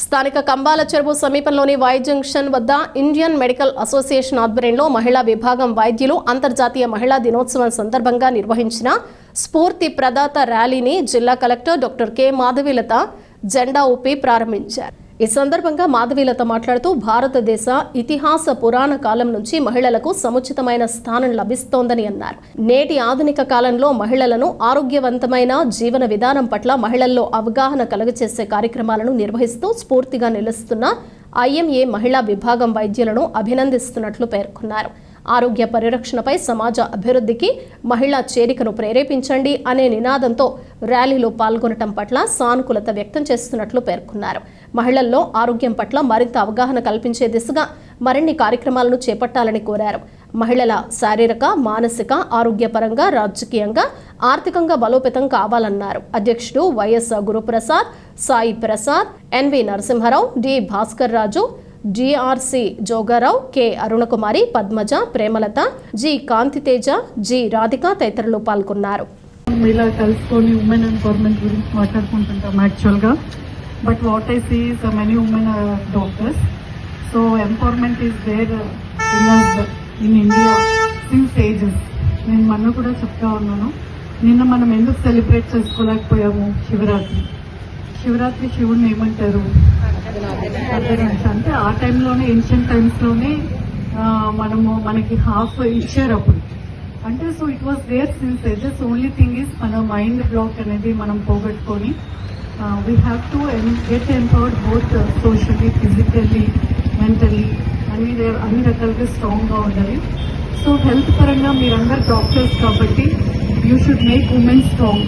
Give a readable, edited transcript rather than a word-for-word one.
స్థానిక కంబాల చెరువు సమీపంలోని వై జంక్షన్ వద్ద ఇండియన్ మెడికల్ అసోసియేషన్ ఆధ్వర్యంలో మహిళా విభాగం వైద్యులు అంతర్జాతీయ మహిళా దినోత్సవం సందర్భంగా నిర్వహించిన స్ఫూర్తి ప్రదాత ర్యాలీని జిల్లా కలెక్టర్ డాక్టర్ కె మాధవీలత జెండా ఊపి ప్రారంభించారు. ఈ సందర్భంగా మాధవీలత మాట్లాడుతూ భారతదేశ ఇతిహాస పురాణ కాలం నుంచి మహిళలకు సముచితమైన స్థానం లభిస్తోందని అన్నారు. నేటి ఆధునిక కాలంలో మహిళలను ఆరోగ్యవంతమైన జీవన విధానం పట్ల మహిళల్లో అవగాహన కలుగచేసే కార్యక్రమాలను నిర్వహిస్తూ స్ఫూర్తిగా నిలుస్తున్న ఐఎంఏ మహిళా విభాగం వైద్యులను అభినందిస్తున్నట్లు పేర్కొన్నారు. ఆరోగ్య పరిరక్షణపై సమాజ అభివృద్ధికి మహిళా చేరికను ప్రేరేపించండి అనే నినాదంతో ర్యాలీలో పాల్గొనడం పట్ల సానుకూలత వ్యక్తం చేస్తున్నట్లు పేర్కొన్నారు. మహిళల్లో ఆరోగ్యం పట్ల మరింత అవగాహన కల్పించే దిశగా మరిన్ని కార్యక్రమాలను చేపట్టాలని కోరారు. మహిళల శారీరక, మానసిక ఆరోగ్యపరంగా, రాజకీయంగా, ఆర్థికంగా బలోపేతం కావాలన్నారు. అధ్యక్షుడు YS Guruprasad, Sai Prasad, NV Narasimha Rao, D Bhaskar Raju, DRC Joga Rao, K Aruna Kumari, Padmaja, Premalatha, G Kanthi Teja, G Radhika తదితరులు పాల్గొన్నారు. ఇలా కలుసుకొని ఉమెన్ ఎంపవర్మెంట్ గురించి మాట్లాడుకుంటుంటాం యాక్చువల్గా. But what I see is many women doctors. So empowerment is there in India since ages. నేను మొన్న కూడా చెప్తా ఉన్నాను, నిన్న మనం ఎందుకు సెలబ్రేట్ చేసుకోలేకపోయాము శివరాత్రి శివుడిని ఏమంటారు అంటే ఆ టైంలోనే ఏన్షియంట్ టైమ్స్లోనే మనకి హాఫ్ ఇచ్చారు అప్పుడు అంటే. So it was there since ages. Only thing is మన మైండ్ బ్లాక్ అనేది మనం పోగొట్టుకొని we have to get empowered both socially, physically, mentally అన్ని రకాలుగా స్ట్రాంగ్గా ఉండాలి. సో హెల్త్ పరంగా మీరందరూ డాక్టర్స్ కాబట్టి you should make women strong.